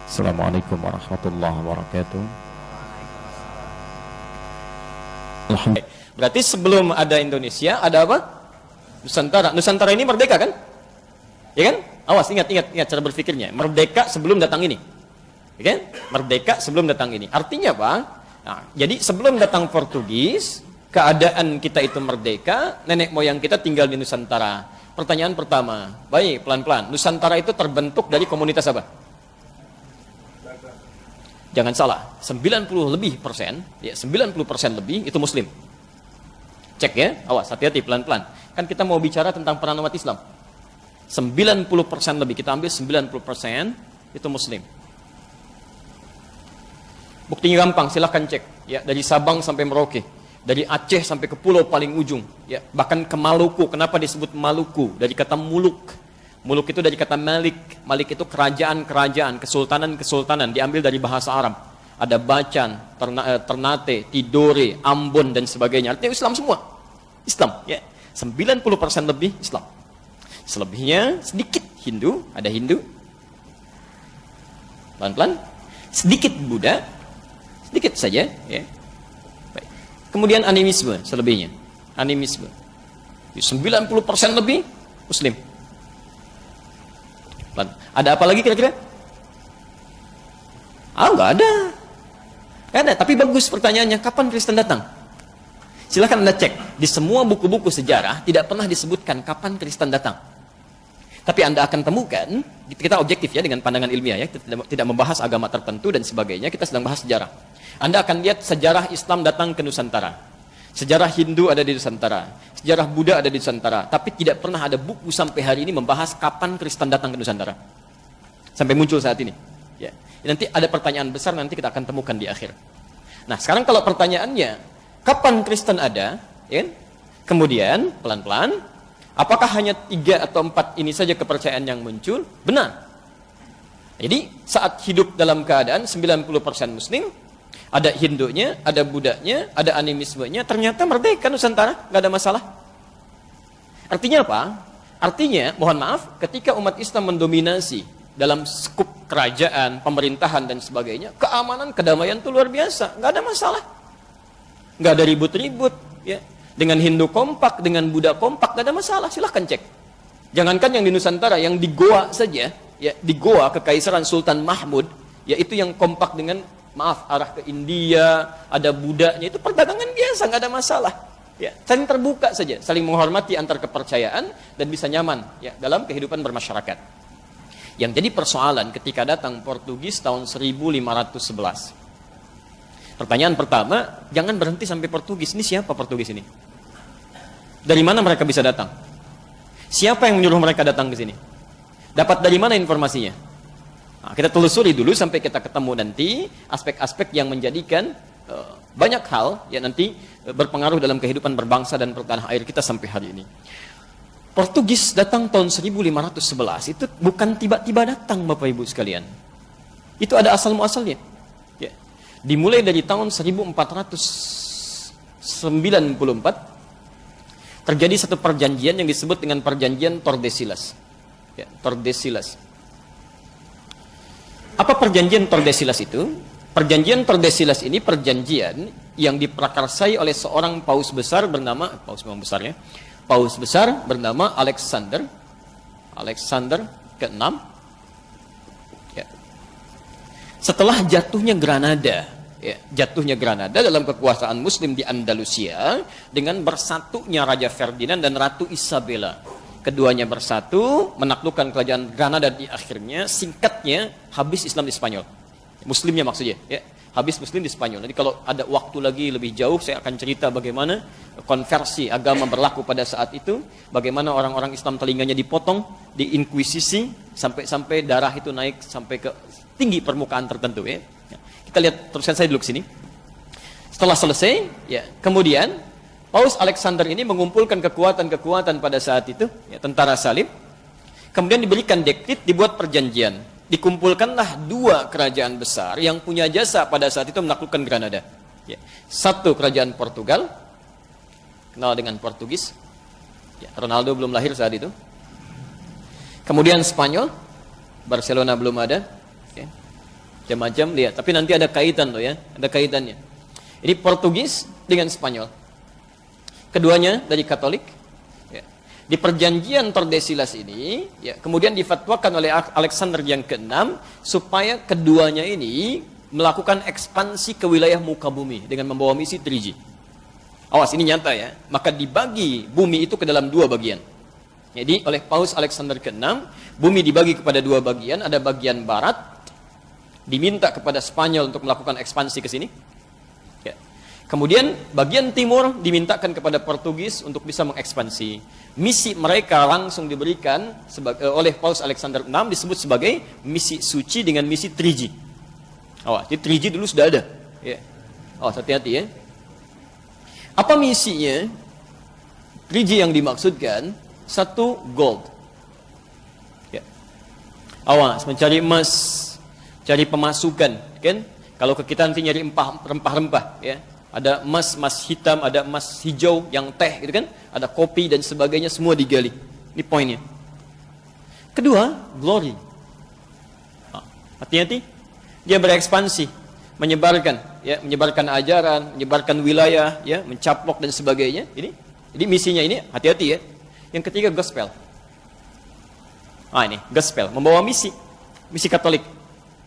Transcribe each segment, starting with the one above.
Assalamualaikum warahmatullahi wabarakatuh. Alhamdulillah. Berarti sebelum ada Indonesia, ada apa? Nusantara. Nusantara ini merdeka kan? Ya kan? Awas, ingat cara berpikirnya. Merdeka sebelum datang ini. Ya kan? Merdeka sebelum datang ini. Artinya apa? Nah, jadi sebelum datang Portugis, keadaan kita itu merdeka, nenek moyang kita tinggal di Nusantara. Pertanyaan pertama, baik, pelan-pelan. Nusantara itu terbentuk dari komunitas apa? Jangan salah, 90% lebih itu Muslim. Cek ya, awas, hati-hati, pelan-pelan. Kan kita mau bicara tentang peran umat Islam. 90% lebih, kita ambil 90% itu Muslim. Buktinya gampang, silahkan cek. Ya, dari Sabang sampai Merauke, dari Aceh sampai ke pulau paling ujung, ya, bahkan ke Maluku. Kenapa disebut Maluku? Dari kata muluk. Muluk itu dari kata Malik. Malik itu kerajaan-kerajaan, kesultanan-kesultanan, diambil dari bahasa Arab. Ada Bacan, Ternate, Tidore, Ambon dan sebagainya. Artinya Islam semua. Islam, ya. 90% lebih Islam. Selebihnya sedikit Hindu, ada Hindu. Pelan-pelan. Sedikit Buddha, sedikit saja, ya. Baik. Kemudian animisme selebihnya. Animisme. 90% lebih Muslim. Ada apa lagi kira-kira? Nggak ada. Nggak ada, tapi bagus pertanyaannya. Kapan Kristen datang? Silahkan Anda cek. Di semua buku-buku sejarah tidak pernah disebutkan kapan Kristen datang. Tapi Anda akan temukan, kita objektif ya dengan pandangan ilmiah ya, kita tidak membahas agama tertentu dan sebagainya, kita sedang bahas sejarah. Anda akan lihat sejarah Islam datang ke Nusantara. Sejarah Hindu ada di Nusantara, sejarah Buddha ada di Nusantara, tapi tidak pernah ada buku sampai hari ini membahas kapan Kristen datang ke Nusantara. Sampai muncul saat ini. Ya. Nanti ada pertanyaan besar, nanti kita akan temukan di akhir. Nah, sekarang kalau pertanyaannya, kapan Kristen ada? Ya? Kemudian, pelan-pelan, apakah hanya 3 atau 4 ini saja kepercayaan yang muncul? Benar. Jadi, saat hidup dalam keadaan 90% Muslim, ada Hindunya, ada Buddhanya, ada animismenya, ternyata merdeka Nusantara, nggak ada masalah. Artinya apa? Artinya, mohon maaf, ketika umat Islam mendominasi dalam skup kerajaan, pemerintahan dan sebagainya, keamanan, kedamaian itu luar biasa, nggak ada masalah, nggak ada ribut-ribut, ya. Dengan Hindu kompak, dengan Buddha kompak, nggak ada masalah, silahkan cek. Jangankan yang di Nusantara, yang di Goa saja, ya, di Goa Kekaisaran Sultan Mahmud, yaitu yang kompak dengan arah ke India, ada Buddhanya, itu perdagangan biasa, nggak ada masalah. Ya, saling terbuka saja, saling menghormati antar kepercayaan dan bisa nyaman ya dalam kehidupan bermasyarakat. Yang jadi persoalan ketika datang Portugis tahun 1511. Pertanyaan pertama, jangan berhenti sampai Portugis. Ini siapa Portugis ini? Dari mana mereka bisa datang? Siapa yang menyuruh mereka datang ke sini? Dapat dari mana informasinya? Nah, kita telusuri dulu sampai kita ketemu nanti aspek-aspek yang menjadikan banyak hal yang nanti berpengaruh dalam kehidupan berbangsa dan pertanah air kita sampai hari ini. Portugis datang tahun 1511 itu bukan tiba-tiba datang Bapak Ibu sekalian. Itu ada asal-muasalnya. Ya. Dimulai dari tahun 1494 terjadi satu perjanjian yang disebut dengan perjanjian Tordesillas. Ya, Tordesillas. Apa perjanjian Tordesillas itu? Perjanjian Tordesillas ini perjanjian yang diprakarsai oleh seorang paus besar bernama paus besar bernama Alexander ke-6. Ya. Setelah jatuhnya Granada dalam kekuasaan Muslim di Andalusia dengan bersatunya Raja Ferdinand dan Ratu Isabella. Keduanya bersatu, menaklukkan kerajaan Granada di akhirnya, singkatnya, habis Islam di Spanyol. Muslimnya maksudnya, ya. Habis Muslim di Spanyol. Nanti kalau ada waktu lagi lebih jauh, saya akan cerita bagaimana konversi agama berlaku pada saat itu, bagaimana orang-orang Islam telinganya dipotong, diinkuisisi, sampai darah itu naik sampai ke tinggi permukaan tertentu. Ya. Kita lihat, teruskan saya dulu ke sini. Setelah selesai, ya, kemudian Paus Alexander ini mengumpulkan kekuatan-kekuatan pada saat itu, ya, tentara salib. Kemudian diberikan dekrit, dibuat perjanjian. Dikumpulkanlah 2 kerajaan besar yang punya jasa pada saat itu menaklukkan Granada. Ya. Satu kerajaan Portugal, kenal dengan Portugis. Ya, Ronaldo belum lahir saat itu. Kemudian Spanyol, Barcelona belum ada. Ya. Macam-macam lihat. Tapi nanti ada kaitan loh ya, ada kaitannya. Ini Portugis dengan Spanyol. Keduanya dari Katolik. Ya. Di perjanjian Tordesillas ini, ya, kemudian difatwakan oleh Alexander yang ke-6 supaya keduanya ini melakukan ekspansi ke wilayah muka bumi dengan membawa misi 3G. Awas, ini nyata ya. Maka dibagi bumi itu ke dalam dua bagian. Jadi oleh Paus Alexander ke-6, bumi dibagi kepada dua bagian. Ada bagian barat, diminta kepada Spanyol untuk melakukan ekspansi ke sini. Ya. Kemudian bagian timur dimintakan kepada Portugis untuk bisa mengekspansi. Misi mereka langsung diberikan oleh Paus Alexander VI disebut sebagai misi suci dengan misi 3G. Awas, jadi 3G dulu sudah ada. Ya. Awas, hati-hati ya. Apa misinya? 3G yang dimaksudkan, satu, gold. Ya. Awas, mencari emas, cari pemasukan, kan? Kalau ke kita nanti nyari rempah-rempah, ya. Ada emas, emas hitam, ada emas hijau, yang teh, gitu kan? Ada kopi dan sebagainya, semua digali. Ini poinnya. Kedua, glory. Hati-hati, dia berekspansi. Menyebarkan ajaran, menyebarkan wilayah, ya, mencaplok dan sebagainya. Ini misinya ini, hati-hati ya. Yang ketiga, gospel. Ini gospel, membawa misi Katolik.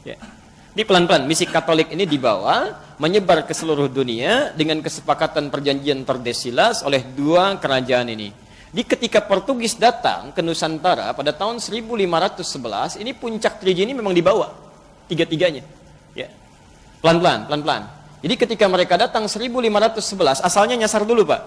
Ya. Di pelan-pelan misi Katolik ini dibawa menyebar ke seluruh dunia dengan kesepakatan perjanjian Tordesillas oleh dua kerajaan ini. Di ketika Portugis datang ke Nusantara pada tahun 1511, ini puncak 3G ini memang dibawa tiga-tiganya. Ya. Pelan-pelan. Jadi ketika mereka datang 1511, asalnya nyasar dulu, Pak.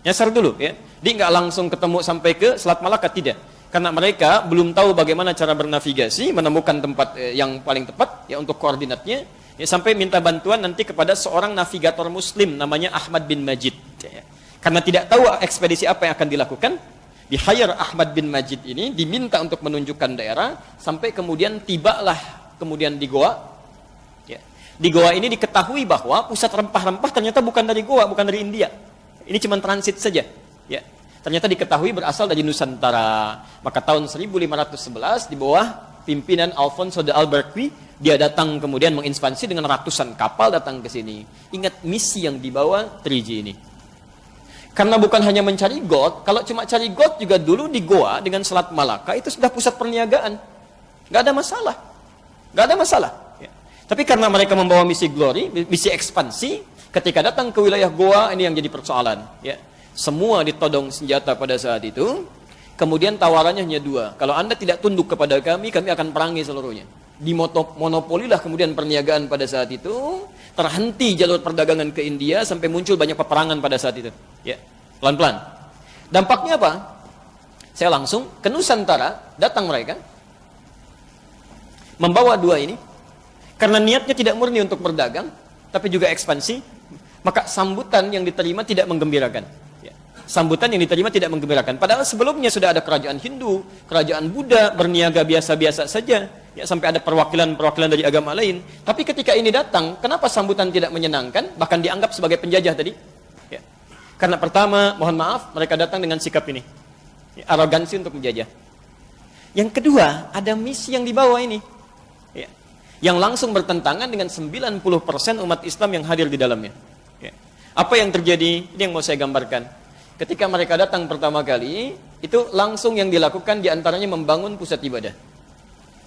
Nyasar dulu, ya. Dia nggak langsung ketemu sampai ke Selat Malaka, tidak. Karena mereka belum tahu bagaimana cara bernavigasi, menemukan tempat yang paling tepat ya untuk koordinatnya. Ya, sampai minta bantuan nanti kepada seorang navigator muslim namanya Ahmad bin Majid. Ya. Karena tidak tahu ekspedisi apa yang akan dilakukan, di-hire Ahmad bin Majid ini diminta untuk menunjukkan daerah, sampai kemudian tibalah kemudian di Goa. Di Goa ini diketahui bahwa pusat rempah-rempah ternyata bukan dari Goa, bukan dari India. Ini cuma transit saja. Ya. Ternyata diketahui berasal dari Nusantara. Maka tahun 1511 di bawah pimpinan Alfonso de Albuquerque, dia datang kemudian mengekspansi dengan ratusan kapal datang ke sini. Ingat misi yang dibawa 3G ini. Karena bukan hanya mencari gold, kalau cuma cari gold juga dulu di Goa dengan Selat Malaka itu sudah pusat perniagaan. Nggak ada masalah. Nggak ada masalah. Tapi karena mereka membawa misi glory, misi ekspansi, ketika datang ke wilayah Goa, ini yang jadi persoalan. Ya. Semua ditodong senjata pada saat itu, kemudian tawarannya hanya dua. Kalau Anda tidak tunduk kepada kami akan perangi seluruhnya. Dimonopolilah kemudian perniagaan pada saat itu, terhenti jalur perdagangan ke India, sampai muncul banyak peperangan pada saat itu. Ya. Pelan-pelan. Dampaknya apa? Saya langsung ke Nusantara, datang mereka, membawa dua ini, karena niatnya tidak murni untuk berdagang, tapi juga ekspansi, maka sambutan yang diterima tidak menggembirakan. Ya. Sambutan yang diterima tidak menggembirakan. Padahal sebelumnya sudah ada kerajaan Hindu, kerajaan Buddha, berniaga biasa-biasa saja, ya, sampai ada perwakilan-perwakilan dari agama lain. Tapi ketika ini datang, kenapa sambutan tidak menyenangkan, bahkan dianggap sebagai penjajah tadi? Ya. Karena pertama, mohon maaf, mereka datang dengan sikap ini. Ya, arogansi untuk menjajah. Yang kedua, ada misi yang dibawa ini. Ya. Yang langsung bertentangan dengan 90% umat Islam yang hadir di dalamnya. Ya. Apa yang terjadi? Ini yang mau saya gambarkan. Ketika mereka datang pertama kali, itu langsung yang dilakukan diantaranya membangun pusat ibadah.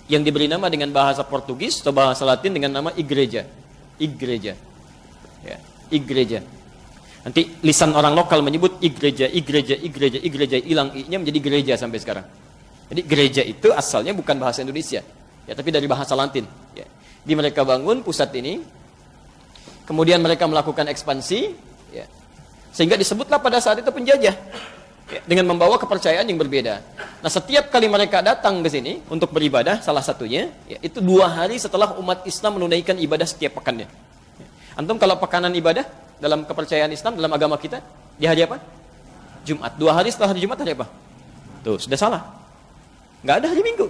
Yang diberi nama dengan bahasa Portugis atau bahasa Latin dengan nama igreja. Igreja. Ya. Igreja. Nanti lisan orang lokal menyebut igreja, igreja, igreja, igreja, hilang i-nya menjadi gereja sampai sekarang. Jadi gereja itu asalnya bukan bahasa Indonesia. Ya, tapi dari bahasa Latin. Ya. Di mereka bangun pusat ini, kemudian mereka melakukan ekspansi, ya. Sehingga disebutlah pada saat itu penjajah, ya, dengan membawa kepercayaan yang berbeda. Nah, setiap kali mereka datang ke sini untuk beribadah, salah satunya, ya, itu 2 hari setelah umat Islam menunaikan ibadah setiap pekannya. Ya. Antum kalau pekanan ibadah dalam kepercayaan Islam, dalam agama kita, di hari apa? Jumat. 2 hari setelah hari Jumat hari apa? Tuh, sudah salah. Nggak ada hari Minggu.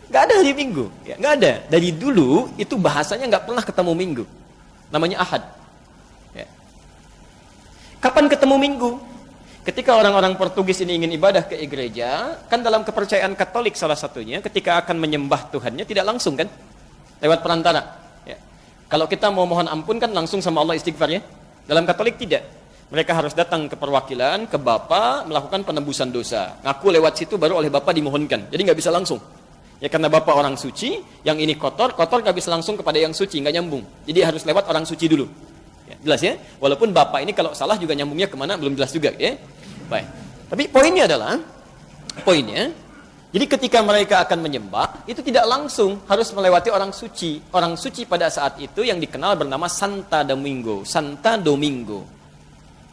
Nggak ada hari Minggu, ya, nggak ada. Dari dulu itu bahasanya nggak pernah ketemu Minggu, namanya Ahad. Ya. Kapan ketemu Minggu? Ketika orang-orang Portugis ini ingin ibadah ke gereja, kan dalam kepercayaan Katolik salah satunya, ketika akan menyembah Tuhannya tidak langsung kan, lewat perantara. Ya. Kalau kita mau mohon ampun kan langsung sama Allah istighfar ya. Dalam Katolik tidak. Mereka harus datang ke perwakilan, ke Bapa, melakukan penebusan dosa. Ngaku lewat situ baru oleh Bapa dimohonkan. Jadi nggak bisa langsung. Ya karena Bapa orang suci, yang ini kotor nggak bisa langsung kepada yang suci, nggak nyambung. Jadi harus lewat orang suci dulu. Ya, jelas ya? Walaupun Bapa ini kalau salah juga nyambungnya kemana belum jelas juga ya. Baik. Tapi poinnya, jadi ketika mereka akan menyembah, itu tidak langsung harus melewati orang suci. Orang suci pada saat itu yang dikenal bernama Santa Domingo. Santa Domingo.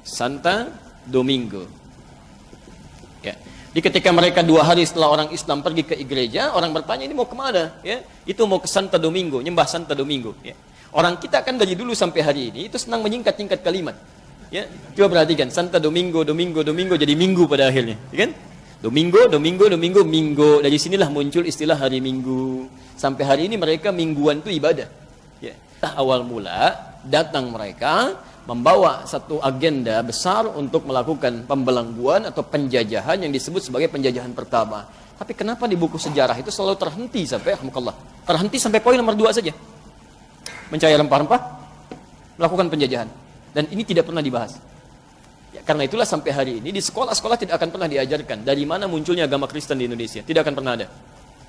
Santa Domingo. Ya. Jadi ketika mereka 2 hari setelah orang Islam pergi ke gereja, orang bertanya ini mau kemana? Ya. Itu mau ke Santa Domingo, nyembah Santa Domingo. Ya. Orang kita kan dari dulu sampai hari ini itu senang menyingkat-nyingkat kalimat. Ya. Coba perhatikan, Santa Domingo, Domingo, Domingo jadi minggu pada akhirnya. Ya kan? Domingo, Domingo, Domingo, Minggu. Dari sinilah muncul istilah hari Minggu. Sampai hari ini mereka mingguan itu ibadah. Ya. Awal mula datang mereka membawa satu agenda besar untuk melakukan pembelengguan atau penjajahan yang disebut sebagai penjajahan pertama. Tapi kenapa di buku sejarah itu selalu terhenti sampai terhenti sampai poin nomor 2 saja. Mencari rempah-rempah, melakukan penjajahan. Dan ini tidak pernah dibahas. Ya, karena itulah sampai hari ini di sekolah-sekolah tidak akan pernah diajarkan dari mana munculnya agama Kristen di Indonesia. Tidak akan pernah ada.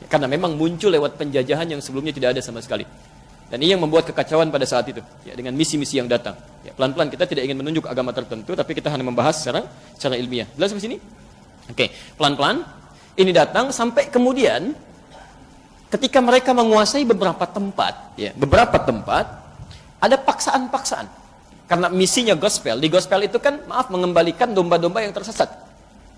Ya, karena memang muncul lewat penjajahan yang sebelumnya tidak ada sama sekali. Dan ini yang membuat kekacauan pada saat itu, ya, dengan misi-misi yang datang. Ya, pelan-pelan kita tidak ingin menunjuk agama tertentu, tapi kita hanya membahas secara ilmiah. Jelas sampai sini? Oke, pelan-pelan ini datang sampai kemudian ketika mereka menguasai beberapa tempat, ada paksaan-paksaan. Karena misinya gospel, di gospel itu kan mengembalikan domba-domba yang tersesat.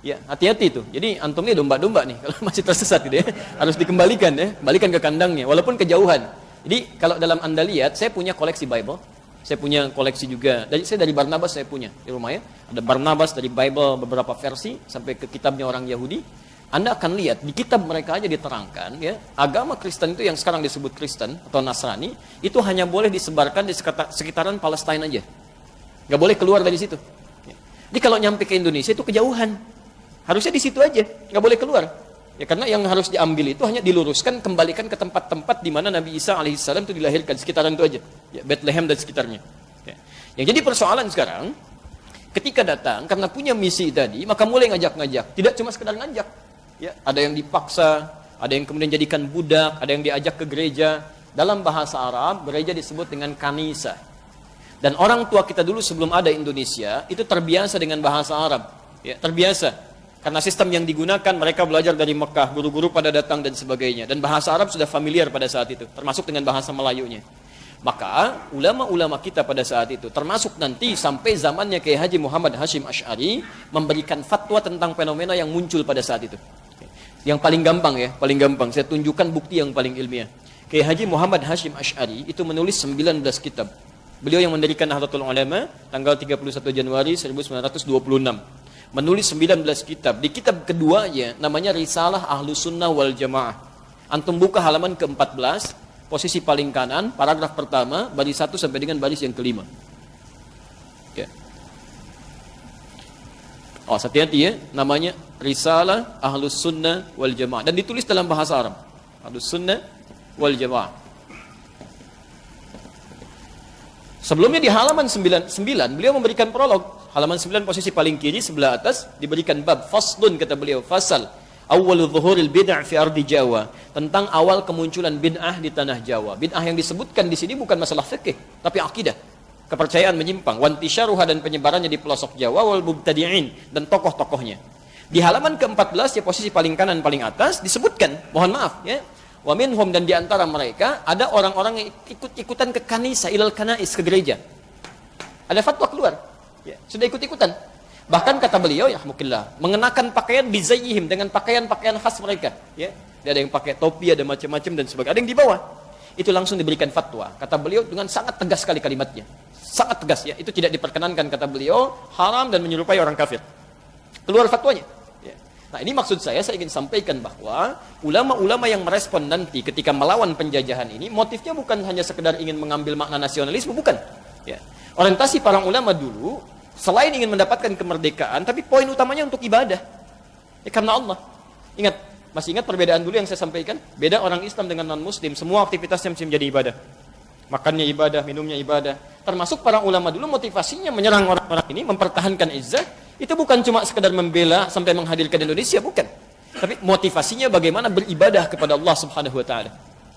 Ya, hati-hati itu. Jadi antum ini domba-domba nih, kalau masih tersesat gitu ya, harus dikembalikan ya, kembalikan ke kandangnya, walaupun kejauhan. Jadi kalau dalam Anda lihat, saya punya koleksi Bible, saya punya koleksi juga, saya dari Barnabas saya punya di rumah ya, ada Barnabas dari Bible beberapa versi sampai ke kitabnya orang Yahudi. Anda akan lihat di kitab mereka aja diterangkan ya, agama Kristen itu yang sekarang disebut Kristen atau Nasrani itu hanya boleh disebarkan di sekitaran Palestina aja, nggak boleh keluar dari situ. Jadi kalau nyampe ke Indonesia itu kejauhan, harusnya di situ aja, nggak boleh keluar. Ya karena yang harus diambil itu hanya diluruskan, kembalikan ke tempat-tempat di mana Nabi Isa alaihissalam itu dilahirkan, sekitaran itu aja. Ya, Bethlehem dan sekitarnya. Ya. Yang jadi persoalan sekarang, ketika datang karena punya misi tadi, maka mulai ngajak-ngajak. Tidak cuma sekedar ngajak. Ya, ada yang dipaksa, ada yang kemudian jadikan budak, ada yang diajak ke gereja. Dalam bahasa Arab, gereja disebut dengan kanisa. Dan orang tua kita dulu sebelum ada Indonesia, itu terbiasa dengan bahasa Arab. Ya, terbiasa. Karena sistem yang digunakan, mereka belajar dari Mekah, guru-guru pada datang dan sebagainya. Dan bahasa Arab sudah familiar pada saat itu, termasuk dengan bahasa Melayunya. Maka, ulama-ulama kita pada saat itu, termasuk nanti sampai zamannya Kiai Haji Muhammad Hashim Asy'ari, memberikan fatwa tentang fenomena yang muncul pada saat itu. Yang paling gampang, saya tunjukkan bukti yang paling ilmiah. Kiai Haji Muhammad Hashim Asy'ari itu menulis 19 kitab. Beliau yang mendirikan Nahdlatul Ulama, tanggal 31 Januari 1926. Menulis 19 kitab. Di kitab keduanya namanya Risalah Ahlus Sunnah wal Jamaah. Antum buka halaman ke-14, posisi paling kanan, paragraf pertama, baris 1 sampai dengan baris yang kelima. Ya. Oh, hati-hati ya, namanya Risalah Ahlus Sunnah wal Jamaah dan ditulis dalam bahasa Arab. Ahlus Sunnah wal Jamaah. Sebelumnya di halaman 99 beliau memberikan prolog. Halaman 9 posisi paling kiri sebelah atas diberikan bab faslun, kata beliau, fasal awwalu dhuhuril bid'ah fi ardi Jawa, tentang awal kemunculan bid'ah di tanah Jawa. Bid'ah yang disebutkan di sini bukan masalah fikih, tapi akidah, kepercayaan menyimpang, wantisyaruha dan penyebarannya di pelosok Jawa, wal mubtadi'in dan tokoh-tokohnya. Di halaman ke-14 ya posisi paling kanan paling atas disebutkan, mohon maaf ya, wa minhum, dan di antara mereka ada orang-orang yang ikut-ikutan ke kanisa, ilal kanais, ke gereja. Ada fatwa keluar. Ya, sudah ikut-ikutan. Bahkan kata beliau, ya mungkinlah, mengenakan pakaian bizayyihim, dengan pakaian-pakaian khas mereka. Ya, ada yang pakai topi, ada macam-macam dan sebagainya. Ada yang di bawah. Itu langsung diberikan fatwa. Kata beliau dengan sangat tegas sekali kalimatnya. Sangat tegas ya. Itu tidak diperkenankan, kata beliau, haram dan menyerupai orang kafir. Keluar fatwanya. Ya. Nah ini maksud saya ingin sampaikan bahwa ulama-ulama yang merespon nanti ketika melawan penjajahan ini, motifnya bukan hanya sekedar ingin mengambil makna nasionalisme, bukan. Ya. Orientasi para ulama dulu, selain ingin mendapatkan kemerdekaan, tapi poin utamanya untuk ibadah. Ya, karena Allah. Ingat, Masih ingat perbedaan dulu yang saya sampaikan? Beda orang Islam dengan non-Muslim. Semua aktivitasnya mesti menjadi ibadah. Makannya ibadah, minumnya ibadah. Termasuk para ulama dulu motivasinya menyerang orang-orang ini, mempertahankan izzah. Itu bukan cuma sekedar membela sampai menghadirkan Indonesia, bukan. Tapi motivasinya bagaimana beribadah kepada Allah Subhanahu wa taala.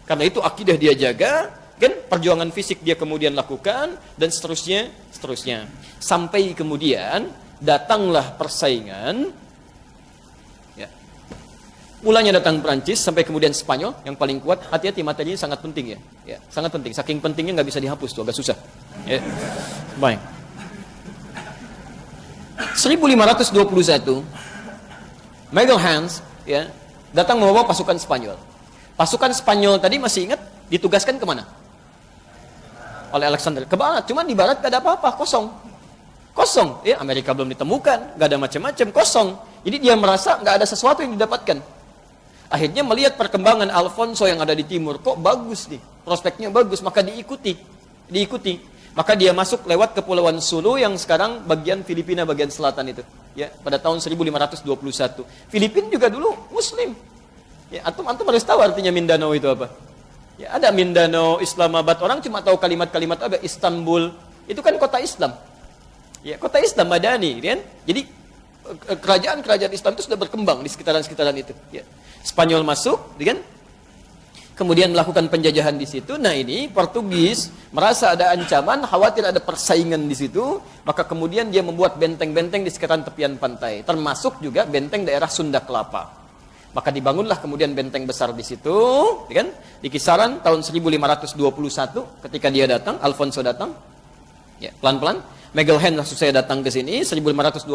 Karena itu akidah dia jaga, kan? Perjuangan fisik dia kemudian lakukan dan seterusnya. Sampai kemudian datanglah persaingan. Ya. Mulanya datang Prancis sampai kemudian Spanyol yang paling kuat. Hati-hati, materinya sangat penting ya. Ya, sangat penting. Saking pentingnya nggak bisa dihapus tuh, agak susah. Ya. Baik. 1521 Miguel Hans ya datang membawa pasukan Spanyol. Pasukan Spanyol tadi masih ingat ditugaskan kemana? Oleh Alexander ke barat. Cuman di barat gak ada apa-apa, kosong ya. Amerika belum ditemukan, gak ada macam-macam, kosong. Jadi dia merasa gak ada sesuatu yang didapatkan. Akhirnya melihat perkembangan Alfonso yang ada di timur, kok bagus nih, prospeknya bagus, maka diikuti. Maka dia masuk lewat Kepulauan Sulu yang sekarang bagian Filipina bagian selatan itu. Ya, pada tahun 1521. Filipina juga dulu Muslim. Ya, antum harus tahu artinya Mindanao itu apa. Ya, ada Mindanao, Islamabad. Orang cuma tahu kalimat-kalimat apa. Istanbul itu kan kota Islam. Ya, kota Islam Madani, kan? Jadi kerajaan-kerajaan Islam itu sudah berkembang di sekitaran-sekitaran itu. Ya. Spanyol masuk, kan? Kemudian melakukan penjajahan di situ. Nah ini Portugis merasa ada ancaman, khawatir ada persaingan di situ, maka kemudian dia membuat benteng-benteng di sekitaran tepian pantai, termasuk juga benteng daerah Sunda Kelapa. Maka dibangunlah kemudian benteng besar di situ, kan? Di kisaran tahun 1521 ketika dia datang, Alfonso datang, ya pelan-pelan. Miguel Hans langsung saya datang ke sini 1521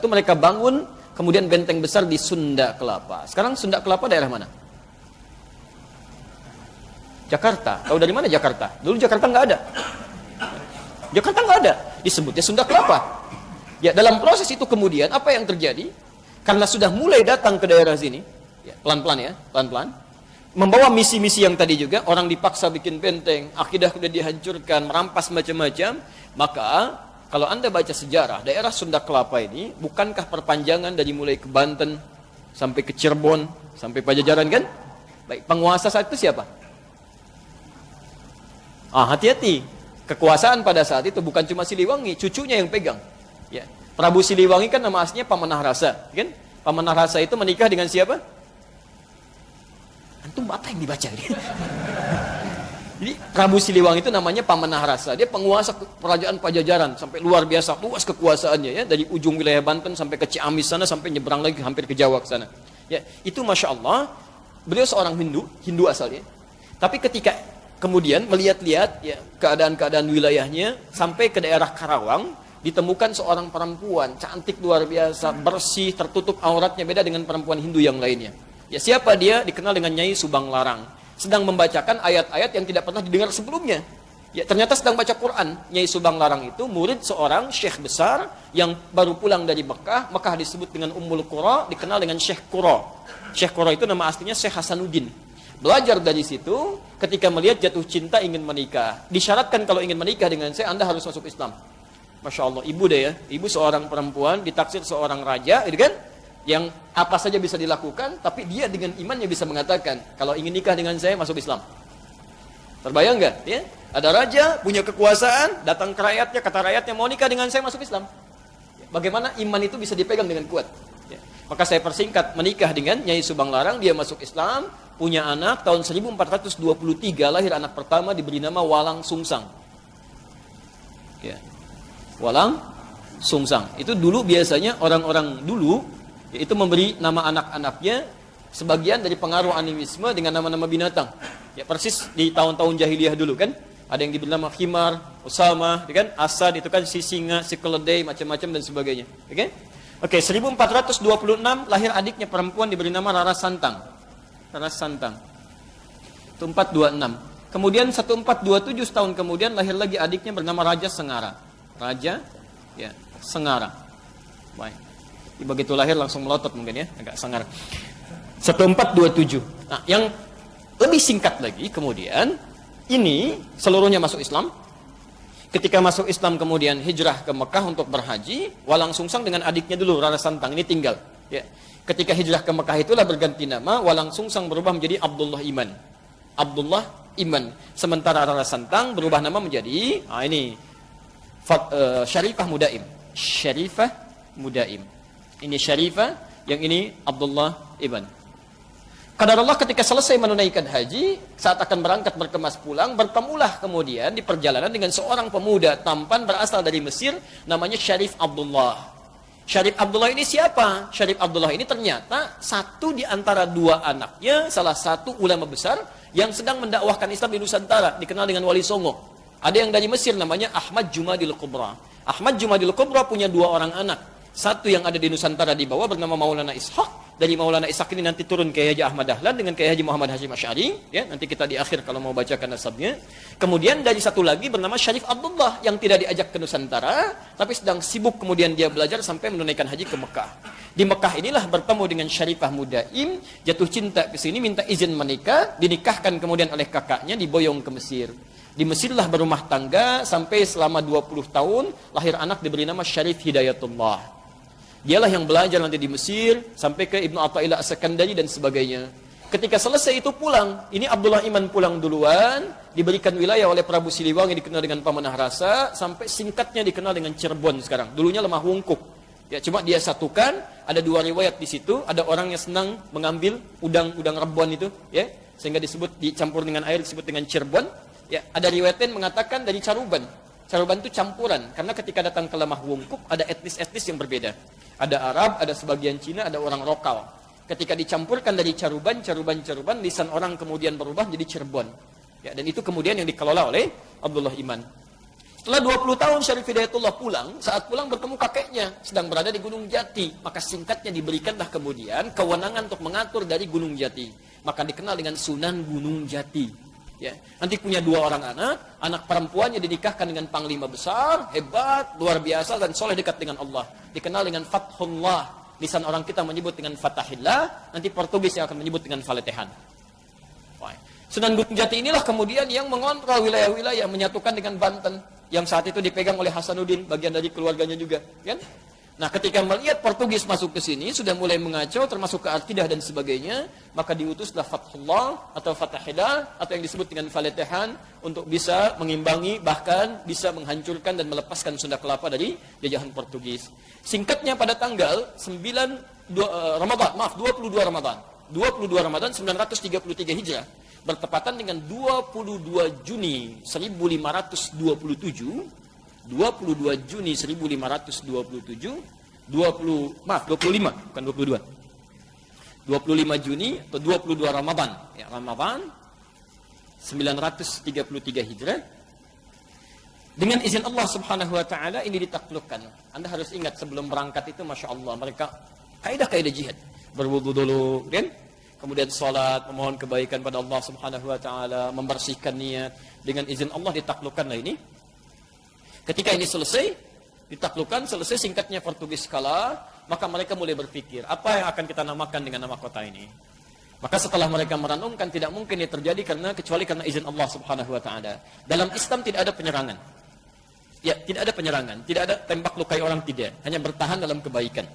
mereka bangun kemudian benteng besar di Sunda Kelapa. Sekarang Sunda Kelapa daerah mana? Jakarta. Tahu dari mana Jakarta? Dulu Jakarta nggak ada. Jakarta nggak ada. Disebutnya Sunda Kelapa. Ya, dalam proses itu kemudian apa yang terjadi? Karena sudah mulai datang ke daerah sini, ya, pelan-pelan. Membawa misi-misi yang tadi juga, orang dipaksa bikin benteng, akidah sudah dihancurkan, merampas macam-macam. Maka kalau Anda baca sejarah, daerah Sunda Kelapa ini bukankah perpanjangan dari mulai ke Banten sampai ke Cirebon, sampai Pajajaran kan? Baik, penguasa saat itu siapa? Hati-hati. Kekuasaan pada saat itu bukan cuma Siliwangi, cucunya yang pegang. Ya. Prabu Siliwangi kan nama aslinya Pamanah Rasa, kan? Pamanah Rasa itu menikah dengan siapa? Antum apa yang dibaca? Jadi Prabu Siliwangi itu namanya Pamanah Rasa. Dia penguasa kerajaan Pajajaran sampai luar biasa, luas kekuasaannya ya, dari ujung wilayah Banten sampai ke Ciamis sana sampai nyebrang lagi hampir ke Jawa ke sana. Ya, itu Masya Allah, beliau seorang Hindu asalnya. Tapi ketika kemudian melihat-lihat ya keadaan-keadaan wilayahnya sampai ke daerah Karawang, ditemukan seorang perempuan cantik luar biasa, bersih, tertutup auratnya, beda dengan perempuan Hindu yang lainnya. Ya, siapa dia? Dikenal dengan Nyai Subang Larang. Sedang membacakan ayat-ayat yang tidak pernah didengar sebelumnya. Ya, ternyata sedang baca Quran. Nyai Subang Larang itu murid seorang syekh besar yang baru pulang dari Mekah. Mekah disebut dengan Ummul Qura, dikenal dengan Syekh Qura. Syekh Qura itu nama aslinya Syekh Hasanuddin. Belajar dari situ, ketika melihat jatuh cinta ingin menikah. Disyaratkan kalau ingin menikah dengan saya, Anda harus masuk Islam. Masya Allah, ibu deh ya. Ibu seorang perempuan, ditaksir seorang raja, gitu kan? Yang apa saja bisa dilakukan, tapi dia dengan imannya bisa mengatakan, kalau ingin nikah dengan saya, masuk Islam. Terbayang nggak? Ya? Ada raja, punya kekuasaan, datang ke rakyatnya, kata rakyatnya, mau nikah dengan saya, masuk Islam. Bagaimana iman itu bisa dipegang dengan kuat? Ya. Maka saya persingkat, menikah dengan Nyai Subang Larang, dia masuk Islam, punya anak, tahun 1423 lahir anak pertama, diberi nama Walang Sungsang. Ya. Walang Sungsang. Itu dulu biasanya orang-orang dulu itu memberi nama anak-anaknya sebagian dari pengaruh animisme dengan nama-nama binatang. Ya, persis di tahun-tahun jahiliyah dulu kan. Ada yang diberi nama Khimar, Usama, kan? Asad itu kan si singa, si keledai, macam-macam dan sebagainya. Oke? Oke, 1426 lahir adiknya perempuan diberi nama Rara Santang. Rara Santang. Itu 426. Kemudian 1427 tahun kemudian lahir lagi adiknya bernama Raja Sengara. Raja ya, Sengara. Baik. Begitu lahir langsung melotot mungkin ya, agak sangar. 1427. Nah, yang lebih singkat lagi kemudian ini seluruhnya masuk Islam. Ketika masuk Islam kemudian hijrah ke Mekah untuk berhaji, Walang Sungsang dengan adiknya dulu Rara Santang ini tinggal. Ya. Ketika hijrah ke Mekah itulah berganti nama, walang sungsang berubah menjadi Abdullah Iman. Abdullah Iman. Sementara Rara Santang berubah nama menjadi Syarifah Mudaim. Syarifah Mudaim. Ini Syarifah, yang ini Abdullah Iman. Qadarullah ketika selesai menunaikan haji, saat akan berangkat berkemas pulang, bertemulah kemudian di perjalanan dengan seorang pemuda tampan berasal dari Mesir, namanya Syarif Abdullah. Syarif Abdullah ini siapa? Syarif Abdullah ini ternyata satu di antara dua anaknya, salah satu ulama besar yang sedang mendakwahkan Islam di Nusantara, dikenal dengan Wali Songo. Ada yang dari Mesir namanya Ahmad Jumadil Kubra. Ahmad Jumadil Kubra punya dua orang anak. Satu yang ada di Nusantara di bawah bernama Maulana Ishaq. Dari Maulana Ishaq ini nanti turun Kiai Haji Ahmad Dahlan dengan Kiai Haji Muhammad Hasyim Asy'ari, ya, nanti kita di akhir kalau mau bacakan nasabnya. Kemudian dari satu lagi bernama Syarif Abdullah yang tidak diajak ke Nusantara, tapi sedang sibuk kemudian dia belajar sampai menunaikan haji ke Mekah. Di Mekah inilah bertemu dengan Syarifah Mudaim, jatuh cinta ke sini, minta izin menikah, dinikahkan kemudian oleh kakaknya, diboyong ke Mesir. Di Mesirlah berumah tangga sampai selama 20 tahun, lahir anak diberi nama Syarif Hidayatullah. Dialah yang belajar nanti di Mesir, sampai ke Ibnu Athaillah As-Sakandari dan sebagainya. Ketika selesai itu pulang, ini Abdullah Iman pulang duluan, diberikan wilayah oleh Prabu Siliwangi dikenal dengan Pamanah Rasa, sampai singkatnya dikenal dengan Cirebon sekarang. Dulunya Lemah Wungkuk. Ya, cuma dia satukan, ada dua riwayat di situ, ada orang yang senang mengambil udang rebon itu, ya, sehingga disebut dicampur dengan air disebut dengan Cirebon. Ya, ada riwayat yang mengatakan dari Caruban. Caruban itu campuran, karena ketika datang ke Lemah Wungkuk ada etnis-etnis yang berbeda. Ada Arab, ada sebagian Cina, ada orang lokal. Ketika dicampurkan dari Caruban, lisan orang kemudian berubah menjadi Cirebon. Ya, dan itu kemudian yang dikelola oleh Abdullah Iman. Setelah 20 tahun Syarif Hidayatullah pulang, saat pulang bertemu kakeknya, sedang berada di Gunung Jati. Maka singkatnya diberikanlah kemudian kewenangan untuk mengatur dari Gunung Jati. Maka dikenal dengan Sunan Gunung Jati. Ya, nanti punya dua orang anak perempuannya dinikahkan dengan panglima besar, hebat, luar biasa, dan soleh dekat dengan Allah. Dikenal dengan Fathullah. Lisan orang kita menyebut dengan Fatahillah, nanti Portugis yang akan menyebut dengan Faletehan. Sunan Gunung Jati inilah kemudian yang mengontrol wilayah-wilayah, menyatukan dengan Banten, yang saat itu dipegang oleh Hasanuddin, bagian dari keluarganya juga. Kan? Nah, ketika melihat Portugis masuk ke sini, sudah mulai mengacau, termasuk ke akidah dan sebagainya, maka diutuslah Fathullah atau Fatahillah atau yang disebut dengan Faletehan untuk bisa mengimbangi, bahkan bisa menghancurkan dan melepaskan Sunda Kelapa dari jajahan Portugis. Singkatnya pada tanggal 22 Ramadan 933 Hijrah, bertepatan dengan 22 Juni 1527, 22 Juni 1527, 25, bukan 22. 25 Juni atau 22 Ramadan, ya, Ramadan 933 Hijrah. Dengan izin Allah Subhanahu wa taala ini ditaklukkan. Anda harus ingat sebelum berangkat itu Masya Allah mereka kaidah-kaidah jihad. Berwudu dulu, kan? Kemudian salat, memohon kebaikan pada Allah Subhanahu wa taala, membersihkan niat. Dengan izin Allah ditaklukkanlah ini. Ketika ini selesai, ditaklukkan, selesai singkatnya Portugis kalah, maka mereka mulai berpikir, apa yang akan kita namakan dengan nama kota ini? Maka setelah mereka merenungkan, tidak mungkin ini terjadi kecuali karena izin Allah Subhanahu wa taala. Dalam Islam tidak ada penyerangan. Ya, tidak ada penyerangan, tidak ada tembak lukai orang, tidak. Hanya bertahan dalam kebaikan.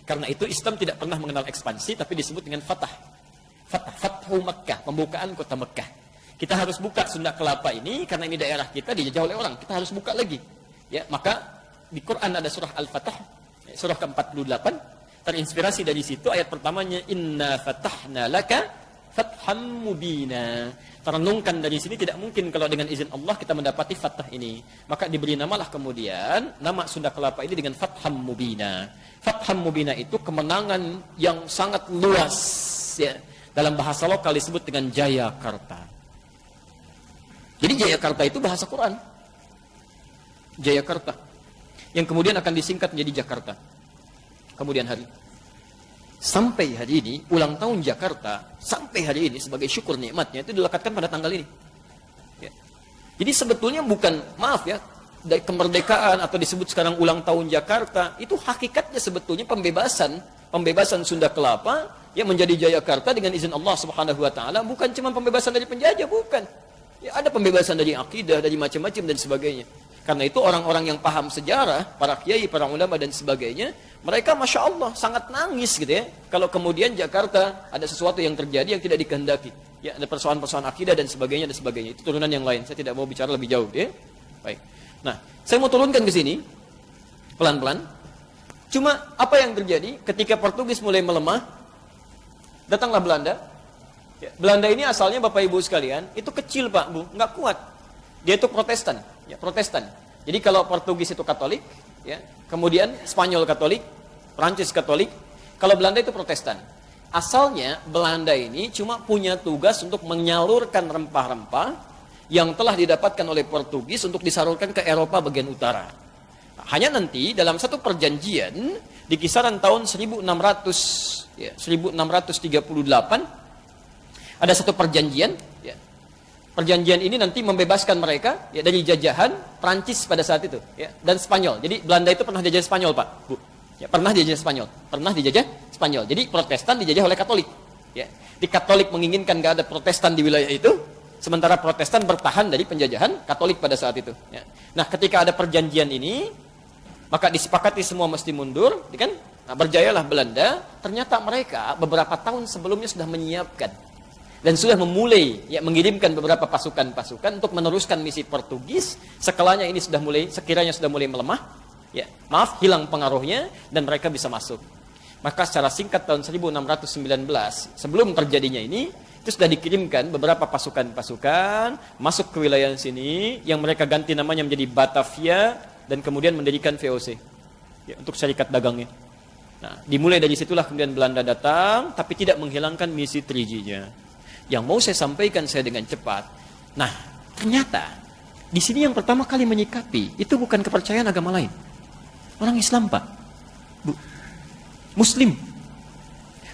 Karena itu Islam tidak pernah mengenal ekspansi, tapi disebut dengan fatah. Fathu Makkah, pembukaan kota Mekah. Kita harus buka Sunda Kelapa ini karena ini daerah kita dijajah oleh orang. Kita harus buka lagi. Ya, maka di Quran ada surah Al-Fatah, surah ke-48, terinspirasi dari situ ayat pertamanya inna fatahna laka fatham mubina. Terenungkan dari sini tidak mungkin kalau dengan izin Allah kita mendapati fatah ini. Maka diberi namalah kemudian nama Sunda Kelapa ini dengan Fatham Mubina. Fatham Mubina itu kemenangan yang sangat luas, ya. Dalam bahasa lokal disebut dengan Jayakarta. Jadi Jayakarta itu bahasa Quran. Jayakarta. Yang kemudian akan disingkat menjadi Jakarta. Kemudian hari. Sampai hari ini, ulang tahun Jakarta, sampai hari ini sebagai syukur nikmatnya itu dilekatkan pada tanggal ini. Ya. Jadi sebetulnya bukan, maaf ya, kemerdekaan atau disebut sekarang ulang tahun Jakarta, itu hakikatnya sebetulnya pembebasan Sunda Kelapa yang menjadi Jayakarta dengan izin Allah Subhanahu wa taala, bukan cuma pembebasan dari penjajah, bukan. Ya, ada pembebasan dari akidah, dari macam-macam dan sebagainya. Karena itu orang-orang yang paham sejarah, para kiai, para ulama dan sebagainya, mereka Masya Allah sangat nangis gitu ya. Kalau kemudian Jakarta ada sesuatu yang terjadi yang tidak dikehendaki. Ya, ada persoalan-persoalan akidah dan sebagainya dan sebagainya. Itu turunan yang lain. Saya tidak mau bicara lebih jauh ya. Baik. Nah, saya mau turunkan ke sini pelan-pelan. Cuma apa yang terjadi ketika Portugis mulai melemah, datanglah Belanda. Ya, Belanda ini asalnya Bapak Ibu sekalian, itu kecil Pak Bu, nggak kuat. Dia itu Protestan, ya Protestan. Jadi kalau Portugis itu Katolik, ya, kemudian Spanyol Katolik, Prancis Katolik, kalau Belanda itu Protestan. Asalnya Belanda ini cuma punya tugas untuk menyalurkan rempah-rempah yang telah didapatkan oleh Portugis untuk disalurkan ke Eropa bagian utara. Nah, hanya nanti dalam satu perjanjian di kisaran tahun 1600, ya, 1638 ada satu perjanjian. Ya, perjanjian ini nanti membebaskan mereka ya, dari jajahan Prancis pada saat itu ya, dan Spanyol. Jadi Belanda itu pernah dijajah Spanyol Pak Bu. Ya, pernah dijajah Spanyol. Pernah dijajah Spanyol. Jadi Protestan dijajah oleh Katolik. Ya. Di Katolik menginginkan gak ada Protestan di wilayah itu, sementara Protestan bertahan dari penjajahan Katolik pada saat itu. Ya. Nah, ketika ada perjanjian ini, maka disepakati semua mesti mundur, kan? Nah, berjayalah Belanda. Ternyata mereka beberapa tahun sebelumnya sudah menyiapkan dan sudah memulai ya, mengirimkan beberapa pasukan-pasukan untuk meneruskan misi Portugis. Sekiranya ini sudah mulai melemah. Ya, maaf, hilang pengaruhnya dan mereka bisa masuk. Maka secara singkat tahun 1619 sebelum terjadinya ini itu sudah dikirimkan beberapa pasukan-pasukan masuk ke wilayah sini yang mereka ganti namanya menjadi Batavia dan kemudian mendirikan VOC ya, untuk syarikat dagangnya. Nah, dimulai dari situlah kemudian Belanda datang tapi tidak menghilangkan misi 3G-nya. Yang mau saya sampaikan saya dengan cepat. Nah, ternyata di sini yang pertama kali menyikapi itu bukan kepercayaan agama lain. Orang Islam Pak, Bu, Muslim.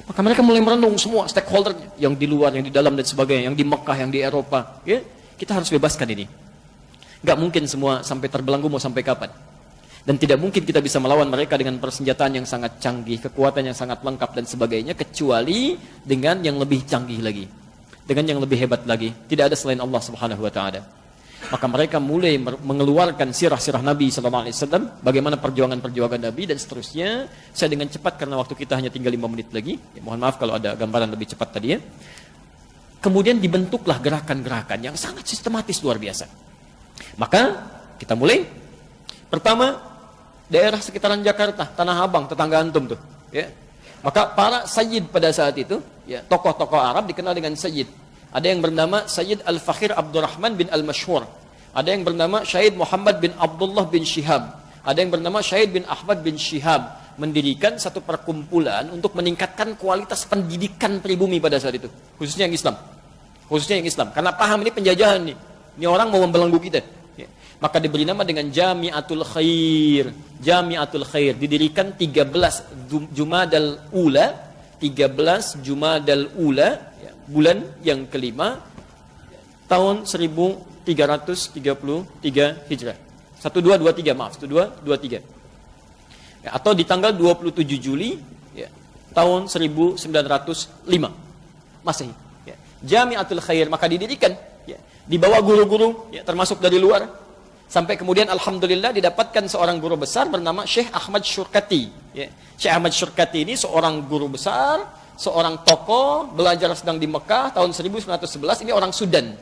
Maka mereka mulai merenung semua stakeholder yang di luar, yang di dalam dan sebagainya, yang di Mekah, yang di Eropa. Ya, kita harus bebaskan ini. Gak mungkin semua sampai terbelenggu mau sampai kapan. Dan tidak mungkin kita bisa melawan mereka dengan persenjataan yang sangat canggih, kekuatan yang sangat lengkap dan sebagainya, kecuali dengan yang lebih canggih lagi, dengan yang lebih hebat lagi. Tidak ada selain Allah Subhanahu Wa Taala. Maka mereka mulai mengeluarkan sirah-sirah Nabi SAW, bagaimana perjuangan-perjuangan Nabi dan seterusnya. Saya dengan cepat karena waktu kita hanya tinggal 5 menit lagi. Ya, mohon maaf kalau ada gambaran lebih cepat tadi ya. Kemudian dibentuklah gerakan-gerakan yang sangat sistematis luar biasa. Maka kita mulai. Pertama, daerah sekitaran Jakarta, Tanah Abang, tetangga antum tuh. Ya. Maka para sayyid pada saat itu, ya, tokoh-tokoh Arab dikenal dengan sayyid. Ada yang bernama Sayyid Al-Fakhir Abdurrahman bin Al-Mashhur. Ada yang bernama Syahid Muhammad bin Abdullah bin Shihab. Ada yang bernama Syahid bin Ahmad bin Shihab. Mendirikan satu perkumpulan untuk meningkatkan kualitas pendidikan pribumi pada saat itu. Khususnya yang Islam. Khususnya yang Islam. Karena paham ini penjajahan nih. Ini orang mau membelenggu kita. Ya. Maka diberi nama dengan Jami'atul Khair. Jami'atul Khair. Didirikan 13 Jumadal Ula. 13 Jumadal Ula. Bulan yang kelima tahun 1333 Hijrah. 1223 maaf, 1223. Ya, atau di tanggal 27 Juli ya, tahun 1905 Masehi. Ya. Jami'atul Khair maka didirikan ya, di bawah guru-guru ya, termasuk dari luar sampai kemudian alhamdulillah didapatkan seorang guru besar bernama Syekh Ahmad Syurkati. Ya. Syekh Ahmad Syurkati ini seorang guru besar, seorang tokoh, belajar sedang di Mekah tahun 1911. Ini orang Sudan,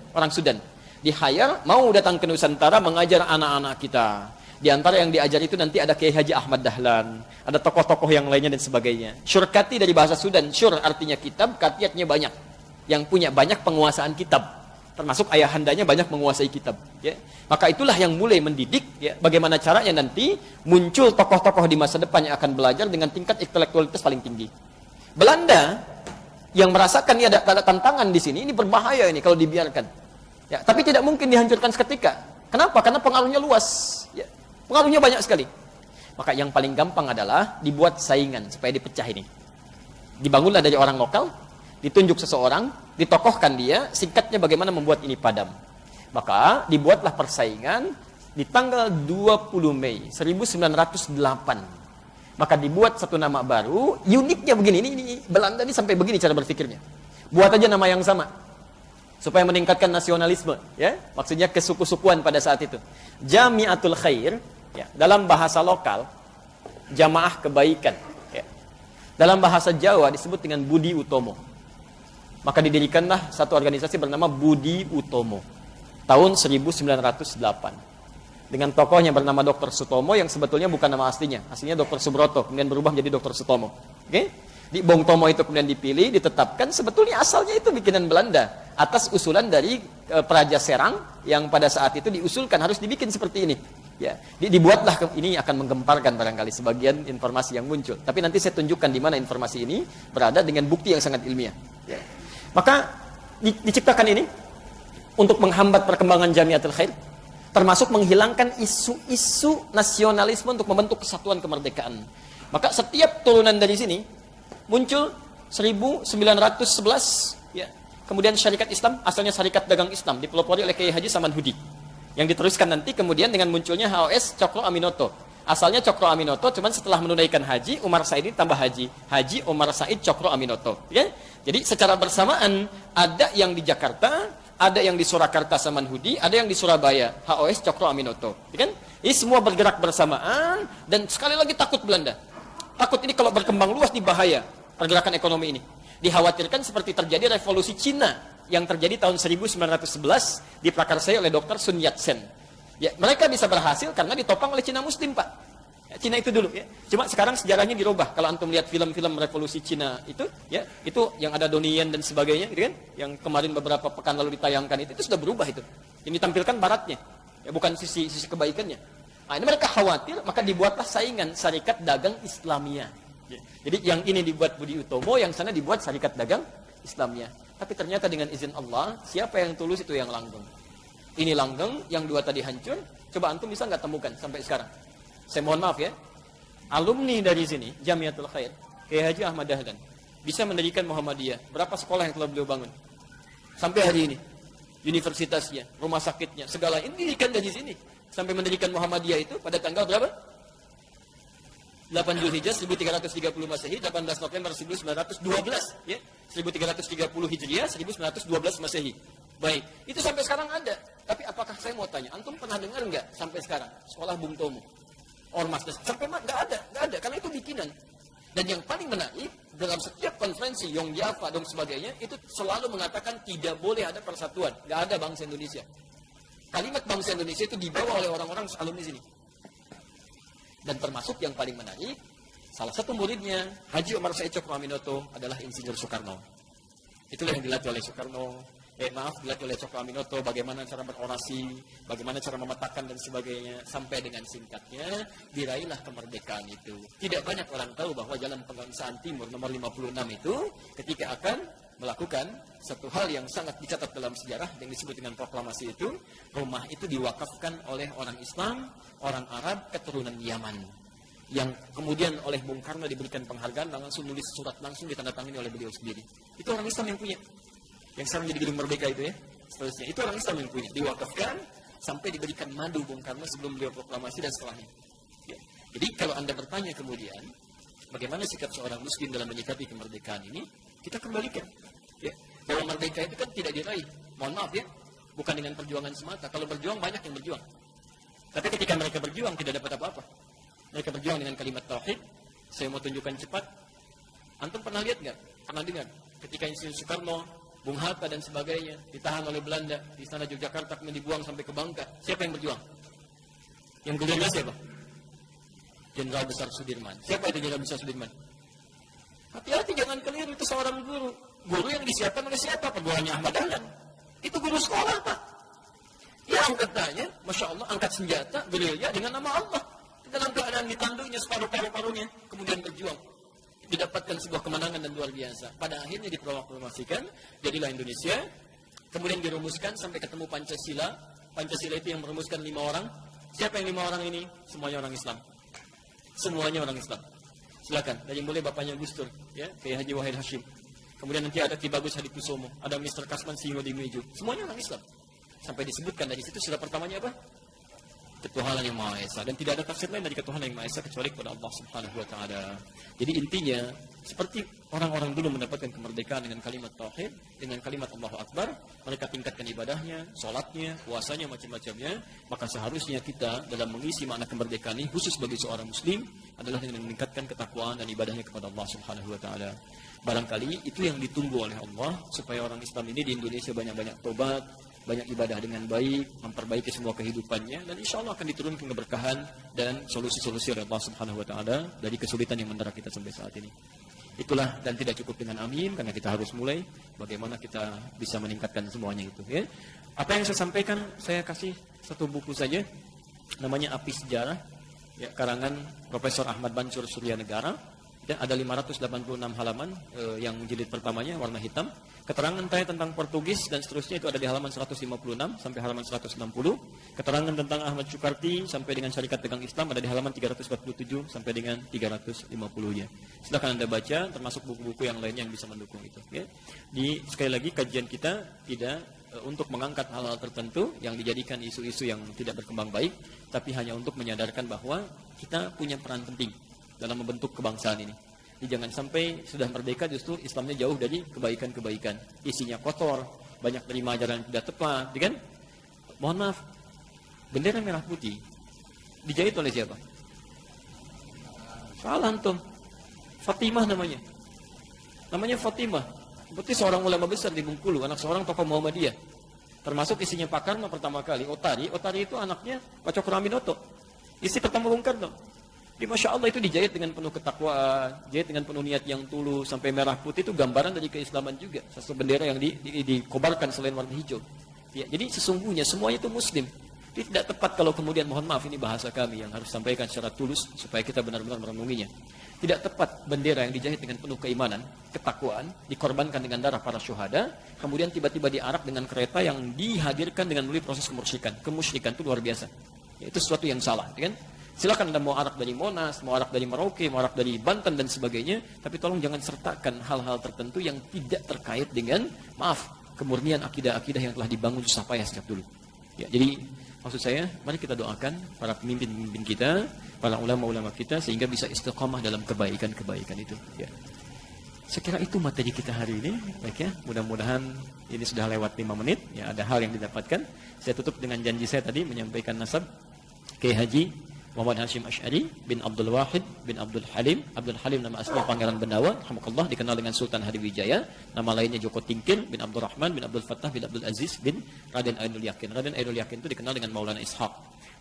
di-hire mau datang ke Nusantara mengajar anak-anak kita. Di antara yang diajar itu nanti ada Kiai Haji Ahmad Dahlan, ada tokoh-tokoh yang lainnya dan sebagainya. Syurkati dari bahasa Sudan, syur artinya kitab, kati artinya banyak. Yang punya banyak penguasaan kitab. Termasuk ayahandanya banyak menguasai kitab. Ya. Maka itulah yang mulai mendidik ya, bagaimana caranya nanti muncul tokoh-tokoh di masa depan yang akan belajar dengan tingkat intelektualitas paling tinggi. Belanda yang merasakan ini ada tantangan di sini, ini berbahaya ini kalau dibiarkan. Ya, tapi tidak mungkin dihancurkan seketika. Kenapa? Karena pengaruhnya luas. Ya, pengaruhnya banyak sekali. Maka yang paling gampang adalah dibuat saingan supaya dipecah ini. Dibangunlah dari orang lokal, ditunjuk seseorang, ditokohkan dia, singkatnya bagaimana membuat ini padam. Maka dibuatlah persaingan di tanggal 20 Mei 1908. Maka dibuat satu nama baru, uniknya begini, ini Belanda ini sampai begini cara berpikirnya. Buat aja nama yang sama. supaya meningkatkan nasionalisme, ya, maksudnya kesuku-sukuan pada saat itu. Jamiatul Khair, ya, dalam bahasa lokal jamaah kebaikan, ya. Dalam bahasa Jawa disebut dengan Budi Utomo. Maka didirikanlah satu organisasi bernama Budi Utomo tahun 1908 dengan tokohnya bernama Dr. Sutomo yang sebetulnya bukan nama aslinya Dr. Subroto, kemudian berubah menjadi Dr. Sutomo. Oke? Di Bong Tomo itu kemudian dipilih, ditetapkan, sebetulnya asalnya itu bikinan Belanda atas usulan dari Praja Serang yang pada saat itu diusulkan harus dibikin seperti ini. Ya, dibuatlah, ini akan menggemparkan barangkali sebagian informasi yang muncul. Tapi nanti saya tunjukkan di mana informasi ini berada dengan bukti yang sangat ilmiah. Ya. Maka diciptakan ini untuk menghambat perkembangan Jamiatul Khair, termasuk menghilangkan isu-isu nasionalisme untuk membentuk kesatuan kemerdekaan. Maka setiap turunan dari sini muncul 1911, ya. Kemudian Syarikat Islam, asalnya Syarikat Dagang Islam, dipelopori oleh Kiai Haji Samanhudi. Yang diteruskan nanti kemudian dengan munculnya HOS Cokro Aminoto. Asalnya Cokro Aminoto, cuman setelah menunaikan haji, Umar Said tambah haji. Haji Umar Said Cokro Aminoto. Ya? Jadi secara bersamaan, ada yang di Jakarta, ada yang di Surakarta Samanhudi, ada yang di Surabaya, HOS Cokro Aminoto. Ya kan? Ini semua bergerak bersamaan, dan sekali lagi takut Belanda. Takut ini kalau berkembang luas di bahaya pergerakan ekonomi ini. Dikhawatirkan seperti terjadi revolusi Cina yang terjadi tahun 1911 diprakarsai oleh Dr. Sun Yat-sen. Ya, mereka bisa berhasil karena ditopang oleh Cina Muslim, Pak. Ya, Cina itu dulu, ya. Cuma sekarang sejarahnya dirubah. Kalau antum lihat film-film revolusi Cina itu, ya, itu yang ada Donnie Yen dan sebagainya, gitu kan? Yang kemarin beberapa pekan lalu ditayangkan itu sudah berubah itu. Yang ditampilkan baratnya, ya, bukan sisi kebaikannya. Nah, ini mereka khawatir, maka dibuatlah saingan Syarikat Dagang Islamiyah. Jadi yang ini dibuat Budi Utomo, yang sana dibuat Syarikat Dagang Islamiyah. Tapi ternyata dengan izin Allah, siapa yang tulus itu yang langgeng. Ini langgeng, yang dua tadi hancur. Coba antum bisa nggak temukan sampai sekarang? Saya mohon maaf ya. Alumni dari sini, Jamiatul Khair, Kiai Haji Ahmad Dahlan, bisa mendirikan Muhammadiyah. Berapa sekolah yang telah beliau bangun? Sampai hari ini. Universitasnya, rumah sakitnya, segala ini didirikan dari sini. Sampai mendirikan Muhammadiyah itu pada tanggal berapa? 8 Zulhijjah 1330 Masehi, 18 November 1912, ya. 1330 Hijriah, 1912 Masehi. Baik, itu sampai sekarang ada. Tapi apakah saya mau tanya, antum pernah dengar nggak sampai sekarang sekolah Bung Tomo, Ormas, sampai nggak ada, karena itu bikinan. Dan yang paling menarik, dalam setiap konferensi Yong Java dan sebagainya, itu selalu mengatakan tidak boleh ada persatuan, nggak ada bangsa Indonesia. Kalimat bangsa Indonesia itu dibawa oleh orang-orang alumni sini. Dan termasuk yang paling menarik, salah satu muridnya, Haji Umar Said Cokro Aminoto, adalah Insinyur Soekarno. Itulah yang dilatih oleh Soekarno. Dilatih oleh Cokro Aminoto, bagaimana cara berorasi, bagaimana cara memetakan dan sebagainya, sampai dengan singkatnya, diraihlah kemerdekaan itu. Tidak banyak orang tahu bahwa Jalan Pegangsaan Timur nomor 56 itu, ketika akan melakukan satu hal yang sangat dicatat dalam sejarah yang disebut dengan proklamasi itu, rumah itu diwakafkan oleh orang Islam, orang Arab, keturunan Yaman, yang kemudian oleh Bung Karno diberikan penghargaan, langsung nulis surat langsung ditandatangani oleh beliau sendiri. Itu orang Islam yang punya, yang sekarang jadi Gedung Merdeka itu, ya, seterusnya. Itu orang Islam yang punya, diwakafkan sampai diberikan madu Bung Karno sebelum beliau proklamasi dan setelahnya. Ya. Jadi kalau Anda bertanya kemudian, bagaimana sikap seorang Muslim dalam menyikapi kemerdekaan ini, kita kembalikan. Ya. Kalau merdeka itu kan tidak diraih, mohon maaf ya, bukan dengan perjuangan semata. Kalau berjuang banyak yang berjuang. Tapi ketika mereka berjuang tidak dapat apa-apa. Mereka berjuang dengan kalimat tauhid. Saya mau tunjukkan cepat. Antum pernah lihat nggak? Pernah dengar? Ketika Insinyur Soekarno, Bung Hatta dan sebagainya ditahan oleh Belanda di sana Yogyakarta, kemudian dibuang sampai ke Bangka. Siapa yang berjuang? Yang gerilya siapa? Jenderal Besar Sudirman. Siapa itu Jenderal Besar Sudirman? Hati-hati jangan keliru, itu seorang guru. Guru yang disiapkan oleh siapa? Perguruannya Ahmad Dahlan. Itu guru sekolah, Pak. Ya angkat tanya, Masya Allah, angkat senjata, gerilya dengan nama Allah. Dalam keadaan ditanduknya separuh paru-parunya, kemudian berjuang. Didapatkan sebuah kemenangan dan luar biasa. Pada akhirnya diproklamasikan, jadilah Indonesia. Kemudian dirumuskan sampai ketemu Pancasila. Pancasila itu yang merumuskan 5 orang. Siapa yang 5 orang ini? Semuanya orang Islam. Semuanya orang Islam. Silakan, dari mulai bapaknya Gus Dur, ya, Kiai Haji Wahid Hashim. Kemudian nanti ada Ki Bagus Hadikusumo, ada Mr. Kasman Singo di Meju. Semuanya orang Islam. Sampai disebutkan dari situ sila pertamanya apa? ketuhanan yang Maha Esa, dan tidak ada tafsir lain dari ketuhanan yang Maha Esa kecuali kepada Allah Subhanahu wa taala. Jadi intinya seperti orang-orang dulu mendapatkan kemerdekaan dengan kalimat tauhid, dengan kalimat Allahu Akbar, mereka tingkatkan ibadahnya, salatnya, puasanya, macam-macamnya, maka seharusnya kita dalam mengisi makna kemerdekaan ini khusus bagi seorang muslim adalah dengan meningkatkan ketakwaan dan ibadahnya kepada Allah Subhanahu wa taala. Barangkali itu yang ditunggu oleh Allah supaya orang Islam ini di Indonesia banyak-banyak tobat, banyak ibadah dengan baik, memperbaiki semua kehidupannya, dan insya Allah akan diturunkan keberkahan dan solusi-solusi oleh Allah Subhanahu wa taala dari kesulitan yang mendera kita sampai saat ini. Itulah, dan tidak cukup dengan amin, karena kita harus mulai bagaimana kita bisa meningkatkan semuanya itu, ya. Apa yang saya sampaikan, saya kasih satu buku saja, namanya Api Sejarah, ya, karangan Profesor Ahmad Mansur Suryanegara. Ya, ada 586 halaman, yang jilid pertamanya warna hitam. Keterangan saya tentang Portugis dan seterusnya itu ada di halaman 156 sampai halaman 160. Keterangan tentang Ahmad Sukarti sampai dengan Syarikat Dagang Islam ada di halaman 347 sampai dengan 350-nya. Silakan Anda baca, termasuk buku-buku yang lainnya yang bisa mendukung itu, ya. Sekali lagi, kajian kita tidak untuk mengangkat hal-hal tertentu yang dijadikan isu-isu yang tidak berkembang baik, tapi hanya untuk menyadarkan bahwa kita punya peran penting dalam membentuk kebangsaan ini. Jadi jangan sampai sudah merdeka justru Islamnya jauh dari kebaikan-kebaikan. Isinya kotor, banyak terima ajaran yang tidak tepat, kan? Mohon maaf, bendera merah putih dijahit oleh siapa? Salah antum. Fatimah namanya. Namanya Fatimah. Berarti seorang ulama besar di Bengkulu, anak seorang tokoh Muhammadiyah. Termasuk isinya Pak Karno pertama kali, Otari. Otari itu anaknya Pak Cokroaminoto. Isi pertama Bung Karno. Jadi Masya Allah itu dijahit dengan penuh ketakwaan, jahit dengan penuh niat yang tulus, sampai merah putih itu gambaran dari keislaman juga. Satu bendera yang dikobarkan selain warna hijau. Ya, jadi sesungguhnya semuanya itu muslim. Jadi tidak tepat kalau kemudian, mohon maaf ini bahasa kami yang harus sampaikan secara tulus supaya kita benar-benar merenunginya. Tidak tepat bendera yang dijahit dengan penuh keimanan, ketakwaan, dikorbankan dengan darah para syuhada, kemudian tiba-tiba diarak dengan kereta yang dihadirkan dengan melalui proses kemusyrikan. Kemusyrikan itu luar biasa. Ya, itu sesuatu yang salah, kan? Silakan Anda mau arak dari Monas, mau arak dari Merauke, mau arak dari Banten dan sebagainya, tapi tolong jangan sertakan hal-hal tertentu yang tidak terkait dengan, maaf, kemurnian akidah-akidah yang telah dibangun susah payah sejak dulu. Ya, jadi maksud saya, mari kita doakan para pemimpin-pemimpin kita, para ulama-ulama kita, sehingga bisa istiqamah dalam kebaikan-kebaikan itu. Ya. Saya kira itu materi kita hari ini, baik ya. Mudah-mudahan ini sudah lewat 5 menit, ya ada hal yang didapatkan. Saya tutup dengan janji saya tadi menyampaikan nasab Kiai Haji Muhammad Hashim Asy'ari bin Abdul Wahid bin Abdul Halim. Abdul Halim nama asli Pangeran Bendawa, rahmatullah, dikenal dengan Sultan Hadiwijaya. Nama lainnya Joko Tingkir bin Abdul Rahman bin Abdul Fattah bin Abdul Aziz bin Raden Ainul Yakin. Raden Ainul Yakin itu dikenal dengan Maulana Ishaq.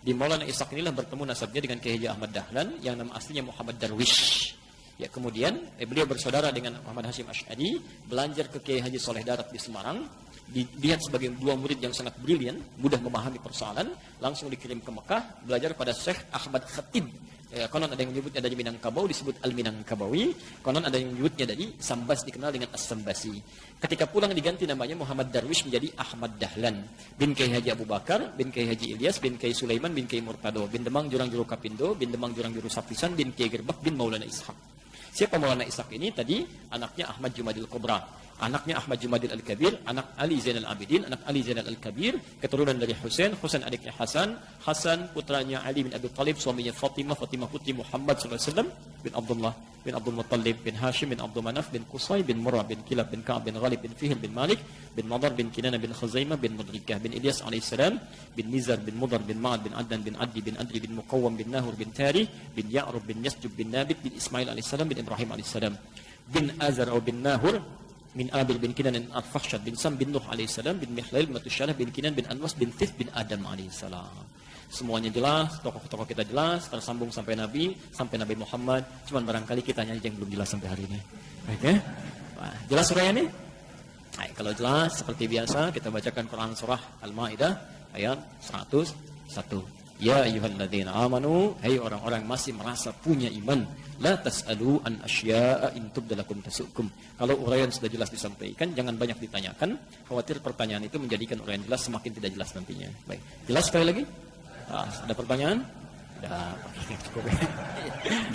Di Maulana Ishaq inilah bertemu nasabnya dengan Kiai Haji Ahmad Dahlan yang nama aslinya Muhammad Darwish. Ya, kemudian beliau bersaudara dengan Muhammad Hashim Asy'ari, belajar ke Kiai Haji Soleh Darat di Semarang. Dilihat sebagai dua murid yang sangat brilian, mudah memahami persoalan, langsung dikirim ke Mekah, belajar pada Syekh Ahmad Khatib. Konon ada yang menyebutnya dari Minangkabau, disebut Al-Minangkabawi. Konon ada yang menyebutnya dari Sambas, dikenal dengan As-Sambasi. Ketika pulang diganti namanya Muhammad Darwish menjadi Ahmad Dahlan. Bin Kiai Haji Abu Bakar, bin Kiai Haji Ilyas, bin Kiai Sulaiman, bin Kiai Murtado, bin Demang Jurang Juru Kapindo, bin Demang Jurang Juru Sapisan, bin Kiai Gerbak, bin Maulana Ishaq. Siapa Maulana Ishaq ini? Tadi anaknya Ahmad Jumadil Kubra, anaknya Ahmad Jumadil Al-Kabir, anak Ali Zainal Abidin, anak Ali Zainal Al-Kabir, keturunan dari Husain, Husain adiknya Hasan, Hasan putranya Ali bin Abi Thalib, suaminya Fatimah, Fatimah putri Muhammad SAW, bin Abdullah, bin Abdul Muttalib, bin Hashim, bin Abdul Manaf, bin Qusay, bin Murrah, bin Kilab, bin Ka'ab, bin Ghalib, bin Fihr, bin Malik, bin Madar, bin Kinana, bin Khuzaimah, bin Mudrikah, bin Ilyas alaihissalam, bin Nizar, bin Mudar, bin Ma'ad, bin Adnan, bin Addi, bin Adri, bin Muqawwam, bin Nahur, bin Tarih, bin Ya'rub, bin Yasjub, bin Nabit, bin Ismail alaihissalam, bin Ibrahim alaihissalam, bin Azar atau bin Nahur, bin Abil bin Kinan bin Al-Fakhshad, bin Sam bin Nuh alaihissalam, bin Mihlail bin Matusyalah, bin Kinan bin Anwas, bin Thith, bin Adam alaihissalam. Semuanya jelas, tokoh-tokoh kita jelas, tersambung sampai Nabi Muhammad. Cuman barangkali kita hanya yang belum jelas sampai hari ini. Baik ya? Nah, jelas surah ini? Nah, kalau jelas seperti biasa kita bacakan Quran surah Al-Maidah ayat 101. Ya ayyuhalladzina amanu, hai orang-orang masih merasa punya iman, la tas'alu an asya'a in tubdalakum tasukum. Kalau uraian sudah jelas disampaikan, jangan banyak ditanyakan, khawatir pertanyaan itu menjadikan uraian jelas semakin tidak jelas nantinya. Baik. Jelas sekali lagi? Nah, ada pertanyaan? Tidak. Oke, cukup.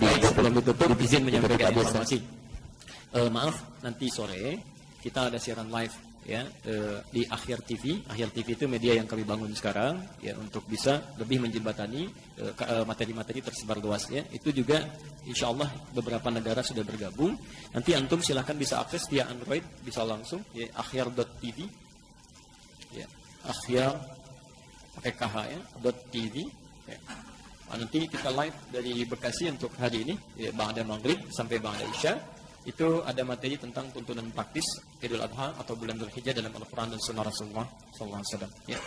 Baik, sebelum ditutup izin menyampaikan informasi. Maaf, nanti sore kita ada siaran live ya di Akhir TV. Akhir TV itu media yang kami bangun sekarang ya untuk bisa lebih menjembatani materi-materi tersebar luas ya. Itu juga insya Allah beberapa negara sudah bergabung. Nanti antum silahkan bisa akses via Android, bisa langsung ya akhir.tv ya, akhir pakai KH ya .tv ya. Nanti kita live dari Bekasi untuk hari ini ya, ba'da maghrib sampai ba'da isya. Itu ada materi tentang tuntunan praktis Idul Adha atau bulan Dzulhijjah dalam Al-Quran dan Sunnah Rasulullah SAW. Ya.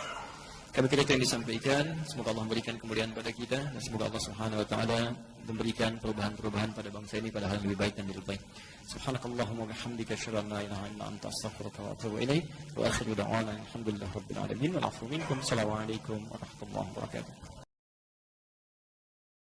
Kami kira itu yang disampaikan. Semoga Allah memberikan kemuliaan pada kita dan semoga Allah Subhanahu Wa Taala memberikan perubahan-perubahan pada bangsa ini pada hal yang lebih baik dan lebih baik. Subhanakallahumma bihamdika asyhadu an la ilaha illa anta astaghfiruka wa atubu ilaik. Wa akhiru da'wana alhamdulillahirabbil alamin wal 'afwu minkum. Assalamualaikum warahmatullahi wabarakatuh.